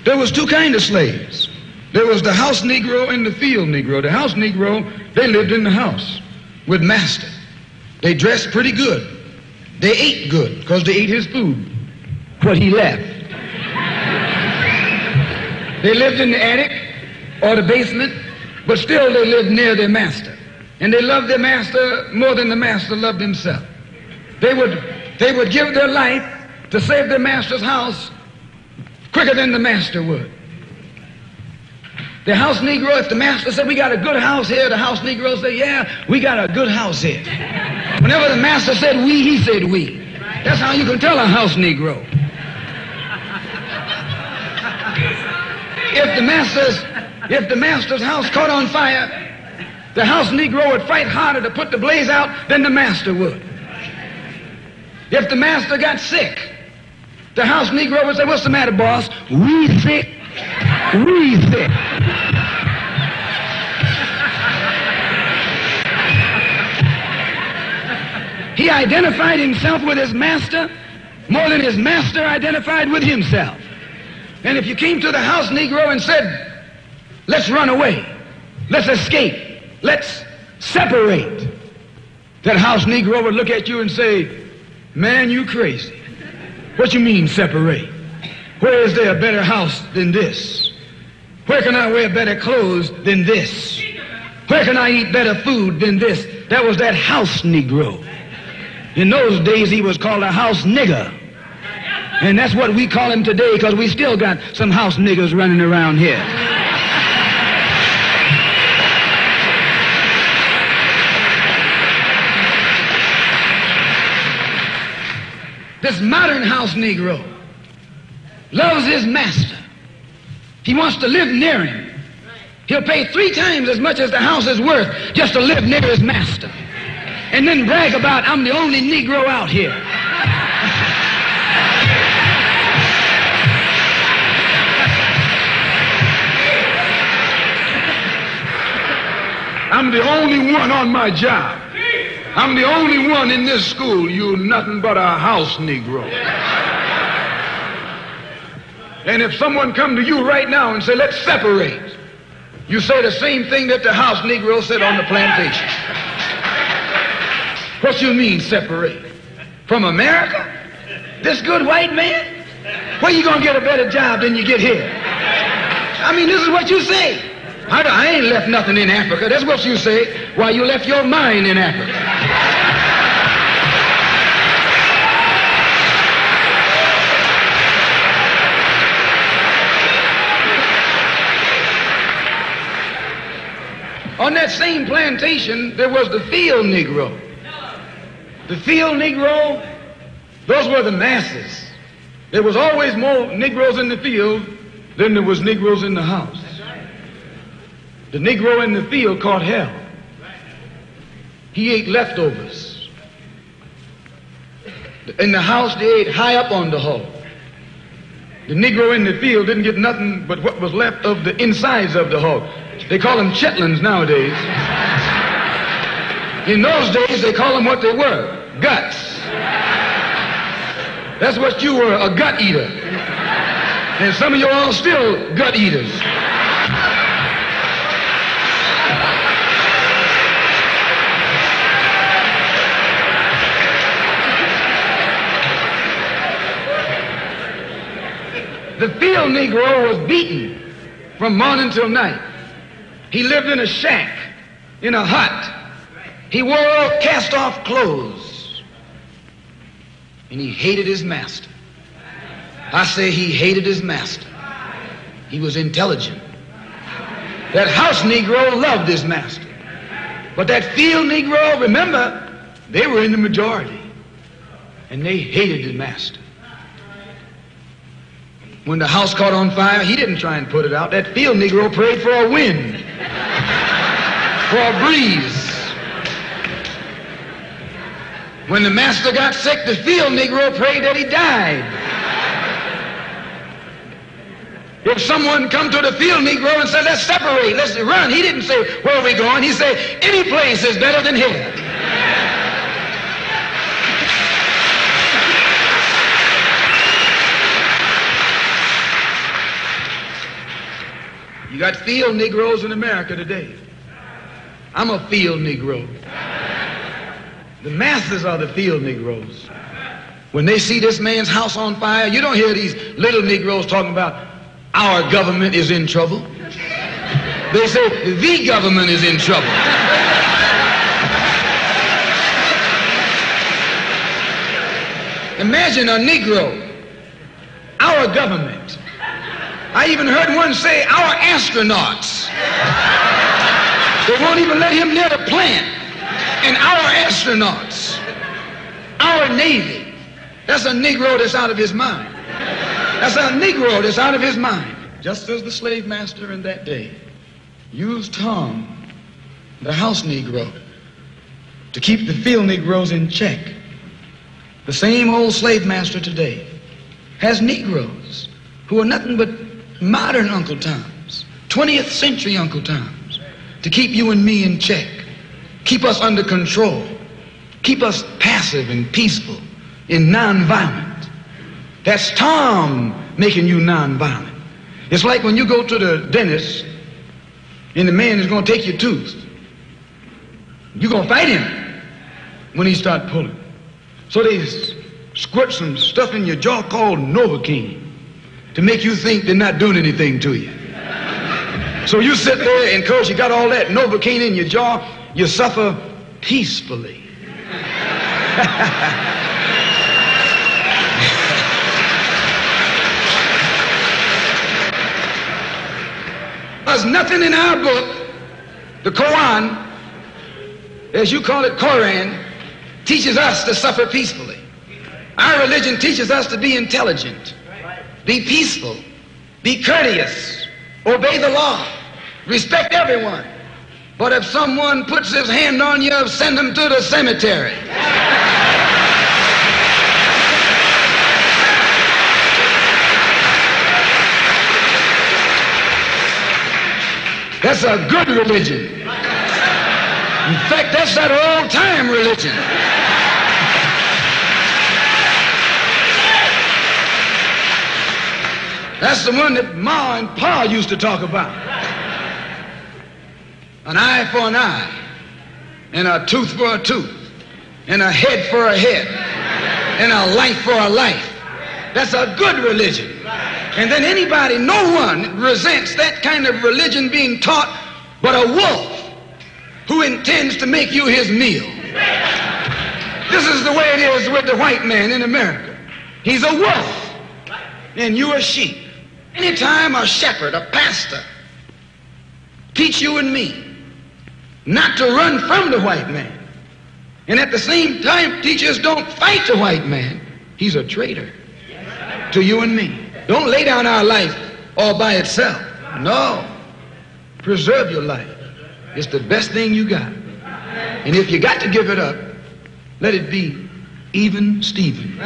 There was two kinds of slaves. There was the house Negro and the field Negro. The house Negro, they lived in the house with master. They dressed pretty good. They ate good because they ate his food, what he left. They lived in the attic or the basement, but still they lived near their master. And they loved their master more than the master loved himself. They would give their life to save their master's house quicker than the master would. The house Negro, if the master said, we got a good house here, the house Negro said, yeah, we got a good house here. Whenever the master said we, he said we. That's how you can tell a house Negro. If the master's house caught on fire, the house Negro would fight harder to put the blaze out than the master would. If the master got sick, the house Negro would say, what's the matter, boss? We sick. We sick. He identified himself with his master more than his master identified with himself. And if you came to the house Negro and said, let's run away, let's escape, let's separate, that house Negro would look at you and say, man, you crazy. What you mean separate? Where is there a better house than this? Where can I wear better clothes than this? Where can I eat better food than this? That was that house Negro. In those days, he was called a house nigger. And that's what we call him today, because we still got some house niggers running around here. This modern house Negro loves his master. He wants to live near him. He'll pay 3 times as much as the house is worth just to live near his master. And then brag about, I'm the only Negro out here. I'm the only one on my job. I'm the only one in this school. You're nothing but a house Negro. And if someone come to you right now and say, let's separate, you say the same thing that the house Negro said on the plantation. What you mean separate? From America? This good white man? Where you gonna get a better job than you get here? I mean, this is what you say. I ain't left nothing in Africa. That's what you say. Why, you left your mind in Africa. On that same plantation, there was the field Negro. The field Negro, those were the masses. There was always more Negroes in the field than there was Negroes in the house. The Negro in the field caught hell. He ate leftovers. In the house, they ate high up on the hog. The Negro in the field didn't get nothing but what was left of the insides of the hog. They call them chitlins nowadays. In those days, they call them what they were, guts. That's what you were, a gut eater. And some of you all still gut eaters. The field Negro was beaten from morning till night. He lived in a shack, in a hut. He wore cast-off clothes. And he hated his master. I say he hated his master. He was intelligent. That house Negro loved his master. But that field Negro, remember, they were in the majority. And they hated his master. When the house caught on fire, he didn't try and put it out. That field Negro prayed for a wind, for a breeze. When the master got sick, the field Negro prayed that he died. If someone come to the field Negro and said, let's separate, let's run, he didn't say, where are we going? He said, any place is better than here. You got field Negroes in America today. I'm a field Negro. The masses are the field Negroes. When they see this man's house on fire, you don't hear these little Negroes talking about our government is in trouble. They say the government is in trouble. Imagine a Negro, our government. I even heard one say our astronauts. They won't even let him near the plant. And our astronauts, our Navy. That's a Negro that's out of his mind. That's a Negro that's out of his mind. Just as the slave master in that day used Tom, the house Negro, to keep the field Negroes in check, the same old slave master today has Negroes who are nothing but modern Uncle Toms, 20th century Uncle Toms, to keep you and me in check, keep us under control, keep us passive and peaceful and nonviolent. That's Tom making you nonviolent. It's like when you go to the dentist and the man is going to take your tooth. You're going to fight him when he start pulling. So they squirt some stuff in your jaw called Novocaine to make you think they're not doing anything to you. So you sit there, and because you got all that Novocaine in your jaw, you suffer peacefully. There's nothing in our book, the Quran, as you call it, Quran, teaches us to suffer peacefully. Our religion teaches us to be intelligent, be peaceful, be courteous, obey the law, respect everyone. But if someone puts his hand on you, send him to the cemetery. That's a good religion. In fact, that's that old-time religion. That's the one that Ma and Pa used to talk about. An eye for an eye, and a tooth for a tooth, and a head for a head, and a life for a life. That's a good religion. And then anybody, no one resents that kind of religion being taught but a wolf who intends to make you his meal. This is the way it is with the white man in America. He's a wolf, and you a sheep. Anytime a shepherd, a pastor, teach you and me not to run from the white man, and at the same time teachers don't fight the white man, he's a traitor to you and me. Don't lay down our life all by itself. No. Preserve your life. It's the best thing you got. And if you got to give it up, let it be even Stephen.